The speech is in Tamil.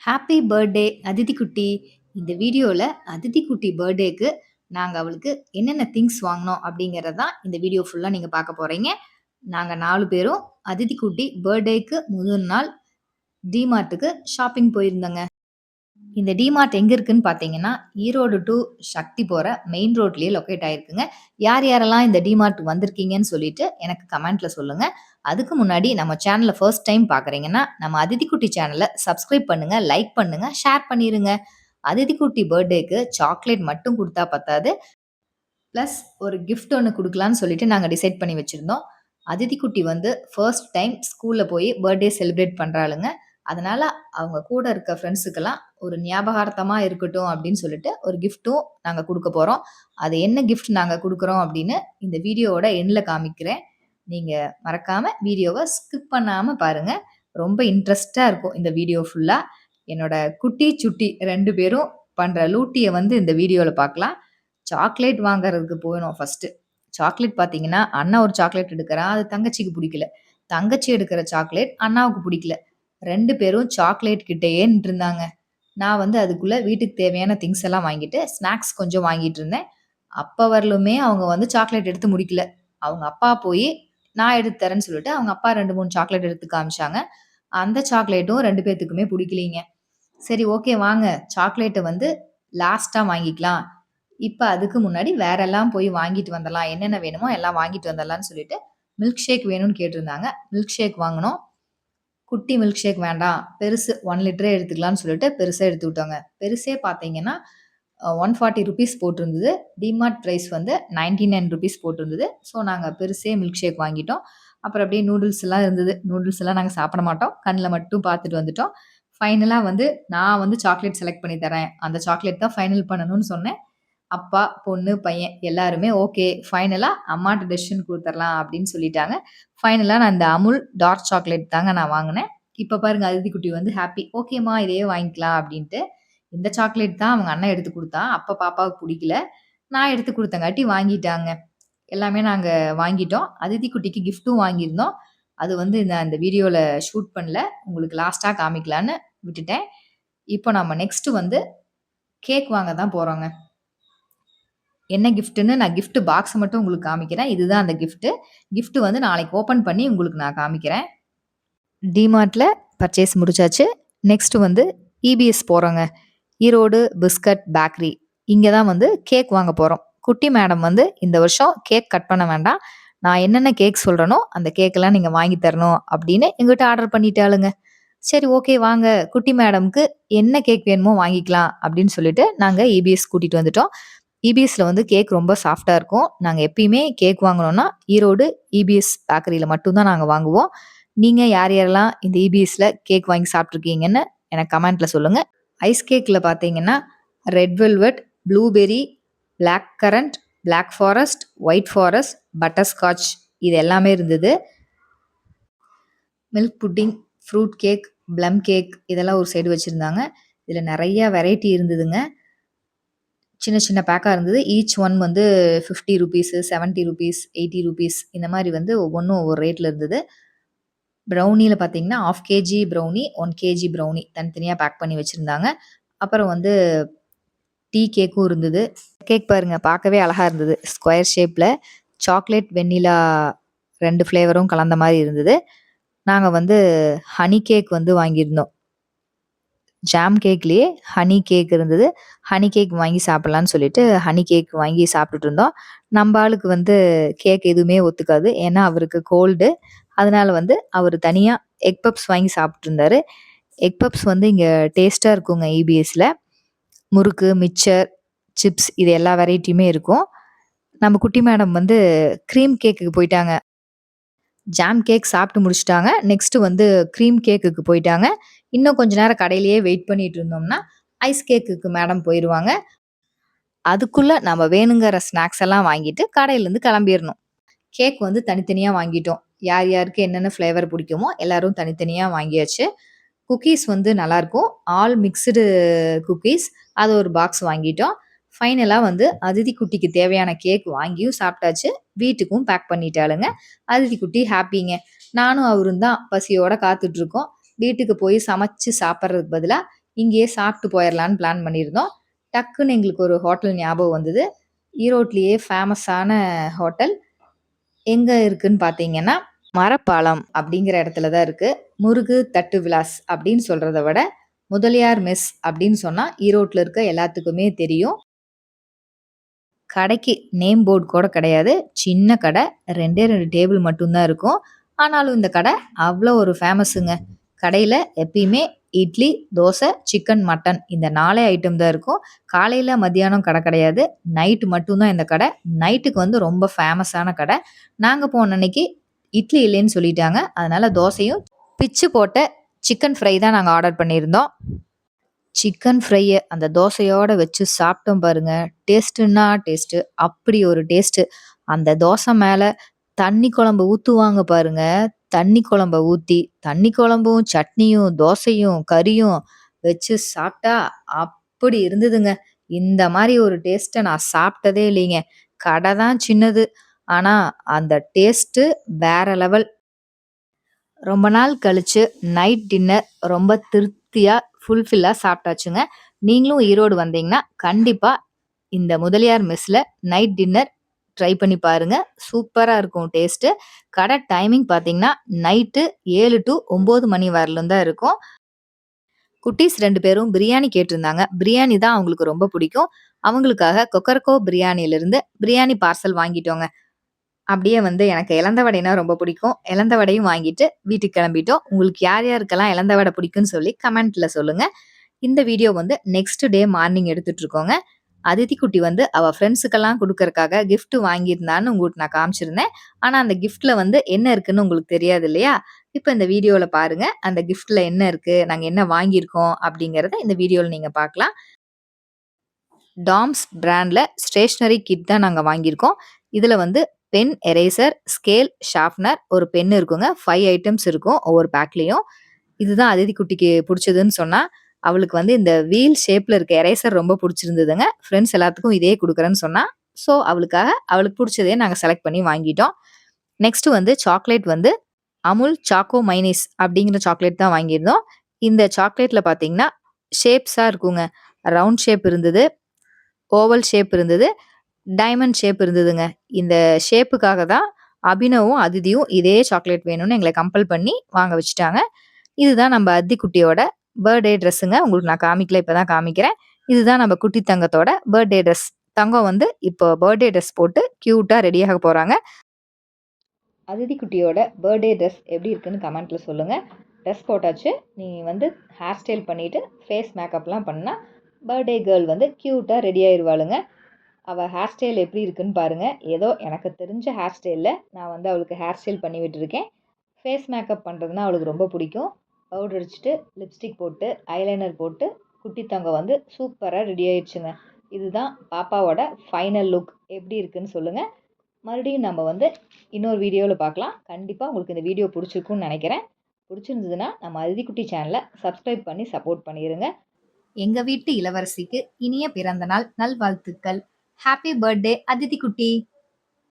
ஹாப்பி பர்த்டே அதித்தி குட்டி. இந்த வீடியோல அதித்தி குட்டி பர்த்டேக்கு நாங்க அவளுக்கு என்னென்ன திங்ஸ் வாங்கினோம் அப்படிங்கறது தான் இந்த வீடியோ ஃபுல்லா நீங்க பார்க்க போறீங்க. நாங்க 4 பேரும் அதித்தி குட்டி பர்த்டேக்கு முதல் நாள் டிமார்ட்டுக்கு ஷாப்பிங் போயிருந்தோங்க. இந்த டிமார்ட் எங்க இருக்குன்னு பார்த்தீங்கன்னா, ஈரோடு டூ சக்தி போற மெயின் ரோட்லயே லொக்கேட் ஆயிருக்குங்க. யார் யாரெல்லாம் இந்த டிமார்ட் வந்திருக்கீங்கன்னு சொல்லிட்டு எனக்கு கமெண்ட்ல சொல்லுங்க. அதுக்கு முன்னாடி நம்ம சேனல ஃபர்ஸ்ட் டைம் பார்க்குறீங்கன்னா, நம்ம அதித்தி குட்டி சேனல சப்ஸ்கிரைப் பண்ணுங்க, லைக் பண்ணுங்க, ஷேர் பண்ணிருங்க. அதித்தி குட்டி பர்த்டேக்கு சாக்லேட் மட்டும் குடுத்தா பத்தாது. பிளஸ் ஒரு கிஃப்ட் ஒண்ணு குடுக்கலான்னு சொல்லிட்டு நாங்க டிசைட் பண்ணி வச்சிருந்தோம். அதித்தி குட்டி வந்து ஃபர்ஸ்ட் டைம் ஸ்கூல்ல போய் பர்த்டே செலிப்ரேட் பண்றாளுங்க. அதனால அவங்க கூட இருக்க ஃப்ரெண்ட்ஸுக்கெல்லாம் ஒரு ஞாபகார்த்தமா இருக்கட்டும் அப்படின்னு சொல்லிட்டு ஒரு கிஃப்ட்டும் நாங்க குடுக்க போறோம். அது என்ன கிஃப்ட் நாங்க குடுக்குறோம் அப்படின்னு இந்த வீடியோவோட எண்ட்ல காமிக்கிறேன். நீங்க மறக்காம வீடியோவ ஸ்கிப் பண்ணாம பாருங்க. ரொம்ப இன்ட்ரெஸ்ட்டா இருக்கும் இந்த வீடியோ ஃபுல்லா. என்னோட குட்டி, சுட்டி 2 பேரும் பண்ற லூட்டிய வந்து இந்த வீடியோல பார்க்கலாம். சாக்லேட் வாங்குறதுக்கு போனோம் ஃபர்ஸ்ட்டு. சாக்லேட் பார்த்தீங்கன்னா, அண்ணா ஒரு சாக்லேட் எடுக்குறான். அது தங்கச்சிக்கு புடிக்கல. தங்கச்சி எடுக்கிற சாக்லேட் அண்ணாவுக்கு புடிக்கல. 2 பேரும் சாக்லேட் கிட்டயே நின்னுட்டுருந்தாங்க. நான் வந்து அதுக்குள்ள வீட்டுக்கு தேவையான திங்ஸ் எல்லாம் வாங்கிட்டு, ஸ்நாக்ஸ் கொஞ்சம் வாங்கிட்டு இருந்தேன். அப்ப வரலுமே அவங்க வந்து சாக்லேட் எடுத்து முடிக்கல. அவங்க அப்பா போயி, நான் எடுத்து தரேன்னு சொல்லிட்டு, அவங்க அப்பா 2, 3 சாக்லேட் எடுத்து காமிச்சாங்க. அந்த சாக்லேட்டும் 2 பேத்துக்குமே புடிக்கலீங்க. சரி ஓகே வாங்க, சாக்லேட்ட வந்து லாஸ்ட்டா வாங்கிக்கலாம். இப்ப அதுக்கு முன்னாடி வேறெல்லாம் போய் வாங்கிட்டு வந்துரலாம். என்னென்ன வேணுமோ எல்லாம் வாங்கிட்டு வந்துரலான்னு சொல்லிட்டு, மில்க் ஷேக் வேணும்னு கேட்டிருந்தாங்க. மில்க் ஷேக் வாங்குனோம். குட்டி மில்க் ஷேக் வேண்டாம். பெருசு 1 லிட்டரே எடுத்துக்கலான்னு சொல்லிட்டு பெருசா எடுத்துக்கிட்டோங்க. பெருசே பார்த்தீங்கன்னா, ₹140 போட்டிருந்தது. டிமார்ட் பிரைஸ் வந்து ₹99 போட்டிருந்தது. ஸோ நாங்க பெருசே மில்க் ஷேக் வாங்கிட்டோம். அப்புறம் அப்படியே நூடுல்ஸ்லாம் இருந்தது. நூடுல்ஸ் எல்லாம் நாங்க சாப்பிட மாட்டோம். கண்ல மட்டும் பார்த்துட்டு வந்துட்டோம். ஃபைனலா வந்து நான் வந்து சாக்லேட் செலக்ட் பண்ணி தரேன். அந்த சாக்லேட் தான் ஃபைனல் பண்ணணும்னு சொன்னேன். அப்பா, பொண்ணு, பையன் எல்லாருமே ஓகே. ஃபைனலா அம்மாட்ட டெசிஷன் குடுத்துரலாம் அப்படின்னு சொல்லிட்டாங்க. ஃபைனலா நான் இந்த அமுல் டார்க் சாக்லேட் தாங்க நான் வாங்குனேன். இப்ப பாருங்க அதித்தி குட்டி வந்து ஹாப்பி. ஓகேம்மா இதையே வாங்கிக்கலாம் அப்படின்ட்டு. இந்த சாக்லேட் தான் அவங்க அண்ணன் எடுத்து குடுத்தான். அப்ப பாப்பாவுக்கு புடிக்கல. நான் எடுத்து குடுத்தங்காட்டி வாங்கிட்டாங்க. எல்லாமே நாங்க வாங்கிட்டோம். அதித்தி குட்டிக்கு கிஃப்ட்டும் வாங்கியிருந்தோம். அது வந்து நான் இந்த வீடியோல ஷூட் பண்ணல. உங்களுக்கு லாஸ்ட்டா காமிக்கலான்னு விட்டுட்டேன். இப்போ நம்ம நெக்ஸ்ட் வந்து கேக் வாங்க தான் போறோங்க. என்ன கிஃப்ட்ன்னு நான் கிஃப்ட் பாக்ஸ் மட்டும் உங்களுக்கு காமிக்கிறேன். இதுதான் அந்த கிஃப்ட். கிஃப்ட் வந்து நாளைக்கு ஓப்பன் பண்ணி உங்களுக்கு நான் காமிக்கிறேன். டிமார்ட்ல பர்ச்சேஸ் முடிச்சாச்சு. நெக்ஸ்ட் வந்து இபிஎஸ் போறோங்க. Erode biscuit bakery. இங்க தான் வந்து கேக் வாங்க போறோம். குட்டி மேடம் வந்து இந்த வருஷம் கேக் கட் பண்ண வேண்டாம். நான் என்னென்ன கேக் சொல்றேனோ அந்த கேக்கெல்லாம் நீங்க வாங்கி தரணும் அப்படின்னு எங்கிட்ட ஆர்டர் பண்ணிட்டாளுங்க. சரி ஓகே வாங்க குட்டி மேடம்க்கு என்ன கேக் வேணுமோ வாங்கிக்கலாம் அப்படின்னு சொல்லிட்டு நாங்க இபிஎஸ் கூட்டிட்டு வந்துட்டோம். இபிஎஸ்ல வந்து கேக் ரொம்ப சாஃப்ட்டா இருக்கும். நாங்க எப்பயுமே கேக் வாங்கணும்னா ஈரோடு இபிஎஸ் பேக்கரியில மட்டும் தான் நாங்க வாங்குவோம். நீங்க யார் யாரெல்லாம் இந்த இபிஎஸ்ல கேக் வாங்கி சாப்பிட்டுருக்கீங்கன்னு எனக்கு கமெண்ட்ல சொல்லுங்க. ஐஸ் கேக்ல பார்த்தீங்கன்னா, red velvet, blueberry, black currant, black forest, white forest, butterscotch இது எல்லாமே இருந்தது. Milk pudding, fruit cake, plum cake இதெல்லாம் ஒரு சைடு வச்சிருந்தாங்க. இதுல நெறைய வெரைட்டி இருந்ததுங்க. சின்ன சின்ன பேக்கா இருந்தது. ஈச் ஒன் வந்து ₹50, ₹70, ₹80 இந்த மாரி வந்து ஒவ்வொன்னும் ஒவ்வொரு ரேட்ல இருந்தது. ப்ரௌனில பார்த்தீங்கன்னா, 1/2 கேஜி ப்ரௌனி, 1 கேஜி ப்ரௌனி தனித்தனியா பேக் பண்ணி வச்சிருந்தாங்க. அப்புறம் வந்து டீ கேக்கும் இருந்தது. கேக் பாருங்க பார்க்கவே அழகா இருந்தது. ஸ்கொயர் ஷேப்ல சாக்லேட், வெண்ணிலா 2 ஃப்ளேவரும் கலந்த மாரி இருந்தது. நாங்க வந்து ஹனி கேக் வந்து வாங்கியிருந்தோம். ஜாம் கேக்லயே ஹனி கேக் இருந்தது. ஹனி கேக் வாங்கி சாப்பிடலான்னு சொல்லிட்டு ஹனி கேக் வாங்கி சாப்பிட்டுட்டு இருந்தோம். நம்ப ஆளுக்கு வந்து கேக் எதுவுமே ஒத்துக்காது. ஏன்னா அவருக்கு கோல்டு. அதனால வந்து அவரு தனியா எக் பப்ஸ் வாங்கி சாப்பிட்டு இருந்தாரு. எக் பப்ஸ் வந்து இங்க டேஸ்ட்டா இருக்குங்க இபிஎஸ்ல. முறுக்கு, மிக்சர், சிப்ஸ் இது எல்லா வெரைட்டியுமே இருக்கும். நம்ம குட்டி மேடம் வந்து கிரீம் கேக்குக்கு போயிட்டாங்க. ஜாம் கேக் சாப்பிட்டு முடிச்சுட்டாங்க. நெக்ஸ்ட் வந்து கிரீம் கேக்குக்கு போயிட்டாங்க. இன்னும் கொஞ்ச நேரம் கடையிலேயே வெயிட் பண்ணிட்டு இருந்தோம்னா, ஐஸ் கேக்குக்கு மேடம் போயிருவாங்க. அதுக்குள்ள நம்ம வேணுங்கிற ஸ்நாக்ஸ் எல்லாம் வாங்கிட்டு கடையிலேருந்து கிளம்பிரணும். கேக் வந்து தனித்தனியா வாங்கிட்டோம். யார் யாருக்கு என்னென்ன ஃப்ளேவர் பிடிக்குமோ எல்லாரும் தனித்தனியா வாங்கியாச்சு. குக்கீஸ் வந்து நல்லாயிருக்கும். ஆல் மிக்ஸ்டு குக்கீஸ் அது ஒரு பாக்ஸ் வாங்கிட்டோம். ஃபைனலா வந்து அதித்தி குட்டிக்கு தேவையான கேக் வாங்கியும் சாப்பிட்டாச்சு. வீட்டுக்கும் பேக் பண்ணிட்டாளுங்க. அதித்தி குட்டி ஹாப்பிங்க. நானும் அவரும் தான் பசியோட காத்துட்ருக்கோம். வீட்டுக்கு போய் சமைச்சு சாப்பிட்றதுக்கு பதிலா இங்கேயே சாப்பிட்டு போயிரலான்னு பிளான் பண்ணியிருந்தோம். டக்குன்னு எங்களுக்கு ஒரு ஹோட்டல் ஞாபகம் வந்தது. ஈரோட்லயே ஃபேமஸான ஹோட்டல் எங்க இருக்குன்னு பார்த்தீங்கன்னா, மரப்பாலம் அப்படிங்கிற இடத்துல தான் இருக்கு. முருகு தட்டு விலாஸ் அப்படின்னு சொல்றத விட, முதலியார் மெஸ் அப்படின்னு சொன்னா ஈரோட்ல இருக்க எல்லாத்துக்குமே தெரியும். கடைக்கு நேம் போர்டு கூட கிடையாது. சின்ன கடை. 2டே 2 டேபிள் மட்டும் தான் இருக்கும். ஆனாலும் இந்த கடை அவ்ளோ ஒரு ஃபேமஸுங்க. கடையில எப்பயுமே இட்லி, தோசை, சிக்கன், மட்டன் இந்த 4 ஐட்டம் தான் இருக்கும். காலையில, மத்தியானம் கடை கிடையாது. நைட்டு மட்டும் தான் இந்த கடை. நைட்டுக்கு வந்து ரொம்ப ஃபேமஸான கடை. நாங்க போன அன்னைக்கு இட்லி இல்லைன்னு சொல்லிட்டாங்க. அதனால தோசையும், பிச்சு போட்ட சிக்கன் ஃப்ரை தான் நாங்க ஆர்டர் பண்ணியிருந்தோம். சிக்கன் ஃப்ரைய அந்த தோசையோட வச்சு சாப்பிட்டோம் பாருங்க. டேஸ்ட்டுன்னா டேஸ்ட்டு. அப்படி ஒரு டேஸ்ட்டு. அந்த தோசை மேல தண்ணி குழம்பு ஊத்துவாங்க பாருங்க. தண்ணி குழம்ப ஊத்தி, தண்ணி குழம்பும், சட்னியும், தோசையும், கறியும் வச்சு சாப்பிட்டா அப்படி இருந்ததுங்க. இந்த மாரி ஒரு டேஸ்ட்ட நான் சாப்பிட்டதே இல்லைங்க. கடை தான் சின்னது. ஆனா அந்த டேஸ்ட்டு வேற லெவல். ரொம்ப நாள் கழிச்சு நைட் டின்னர் ரொம்ப திருப்தியா, ஃபுல்ஃபில்லா சாப்பிட்டாச்சுங்க. நீங்களும் ஈரோடு வந்தீங்கன்னா, கண்டிப்பா இந்த முதலியார் மெஸ்ல நைட் டின்னர் ட்ரை பண்ணி பாருங்க. சூப்பரா இருக்கும் டேஸ்ட்டு. கடை டைமிங் பார்த்தீங்கன்னா, நைட்டு 7 டூ 9 மணி வரலும் தான் இருக்கும். குட்டீஸ் 2 பேரும் பிரியாணி கேட்டிருந்தாங்க. பிரியாணி தான் அவங்களுக்கு ரொம்ப பிடிக்கும். அவங்களுக்காக கொக்கரக்கோ பிரியாணியிலிருந்து பிரியாணி பார்சல் வாங்கிட்டோங்க. அப்படியே வந்து எனக்கு எலந்த வடைனா ரொம்ப பிடிக்கும். எலந்த வடையும் வாங்கிட்டு வீட்டுக்கு கிளம்பிட்டோம். உங்களுக்கு யார் யாருக்கெல்லாம் எலந்த வடை பிடிக்கும்னு சொல்லி கமெண்ட்ல சொல்லுங்க. இந்த வீடியோ வந்து நெக்ஸ்ட் டே மார்னிங் எடுத்துட்டு இருக்கோங்க. அதித்தி குட்டி வந்து அவ ஃப்ரெண்ட்ஸுக்கெல்லாம் குடுக்கறக்காக கிஃப்ட் வாங்கியிருந்தான்னு உங்களுக்கு நான் காமிச்சிருந்தேன். ஆனா அந்த கிஃப்ட்ல வந்து என்ன இருக்குன்னு உங்களுக்கு தெரியாது இல்லையா? இப்ப இந்த வீடியோல பாருங்க. அந்த கிஃப்ட்ல என்ன இருக்கு? நாங்க என்ன வாங்கியிருக்கோம்? அப்படிங்கிறத இந்த வீடியோல நீங்க பார்க்கலாம். டாம்ஸ் பிராண்ட்ல ஸ்டேஷனரி கிட் தான் நாங்க வாங்கியிருக்கோம். இதுல வந்து பென், எரேசர், ஸ்கேல், ஷார்ப்னர், ஒரு பென் இருக்குங்க. 5 ஐட்டம்ஸ் இருக்கும் ஒவ்வொரு பேக்லயும். இதுதான் அதித்தி குட்டிக்கு புடிச்சதுன்னு சொன்னா. அவளுக்கு வந்து இந்த வீல் ஷேப்ல இருக்க எரேசர் ரொம்ப புடிச்சிருந்ததுங்க. ஃப்ரெண்ட்ஸ் எல்லாத்துக்கும் இதே குடுக்குறேன்னு சொன்னா. ஸோ அவளுக்காக அவளுக்கு புடிச்சதே நாங்க செலக்ட் பண்ணி வாங்கிட்டோம். நெக்ஸ்ட் வந்து சாக்லேட் வந்து அமுல் சாக்கோ மைனீஸ் அப்படிங்கிற சாக்லேட் தான் வாங்கியிருந்தோம். இந்த சாக்லேட்ல பார்த்தீங்கன்னா, ஷேப்ஸா இருக்குங்க. ரவுண்ட் ஷேப் இருந்தது. ஓவல் ஷேப் இருந்தது. டைமண்ட் ஷேப் இருந்ததுங்க. இந்த ஷேப்புக்காக தான் அபினவும், அதிதியும் இதே சாக்லேட் வேணும்னு எங்கள கம்பல் பண்ணி வாங்க வச்சுட்டாங்க. இதுதான் நம்ம அத்தி குட்டியோட பர்த்டே ட்ரெஸ்ஸுங்க. உங்களுக்கு நான் காமிக்கல. இப்ப தான் காமிக்கிறேன். இதுதான் நம்ம குட்டி தங்கத்தோட பர்த்டே ட்ரெஸ். தங்கம் வந்து இப்போ பர்த்டே ட்ரெஸ் போட்டு கியூட்டா ரெடியாக போறாங்க. அதிதி குட்டியோட பர்த்டே ட்ரெஸ் எப்படி இருக்குன்னு கமெண்ட்ல சொல்லுங்க. ட்ரெஸ் போட்டாச்சு. நீ வந்து ஹேர் ஸ்டைல் பண்ணிட்டு ஃபேஸ் மேக்கப்லாம் பண்ணா பர்த்டே கேர்ள் வந்து கியூட்டா ரெடி ஆயிருவாளுங்க. அவள் ஹேர் ஸ்டைல் எப்படி இருக்குன்னு பாருங்கள். ஏதோ எனக்கு தெரிஞ்ச ஹேர் ஸ்டைலில் நான் வந்து அவளுக்கு ஹேர் ஸ்டைல் பண்ணி விட்டுருக்கேன். ஃபேஸ் மேக்கப் பண்ணுறதுனா அவளுக்கு ரொம்ப பிடிக்கும். பவுடர் அடிச்சுட்டு, லிப்ஸ்டிக் போட்டு, ஐலைனர் போட்டு, குட்டி தங்கம் வந்து சூப்பராக ரெடி ஆயிடுச்சுங்க. இதுதான் பாப்பாவோட ஃபைனல் லுக். எப்படி இருக்குன்னு சொல்லுங்கள். மறுபடியும் நம்ம வந்து இன்னொரு வீடியோவில் பார்க்கலாம். கண்டிப்பாக உங்களுக்கு இந்த வீடியோ பிடிச்சிருக்குன்னு நினைக்கிறேன். பிடிச்சிருந்ததுன்னா நம்ம அதிதி குட்டி சேனலை சப்ஸ்கிரைப் பண்ணி சப்போர்ட் பண்ணிடுங்க. எங்க வீட்டு இளவரசிக்கு இனிய பிறந்த நாள் நல்வாழ்த்துக்கள். ஹாப்பி பர்த்டே அதித்தி குட்டி.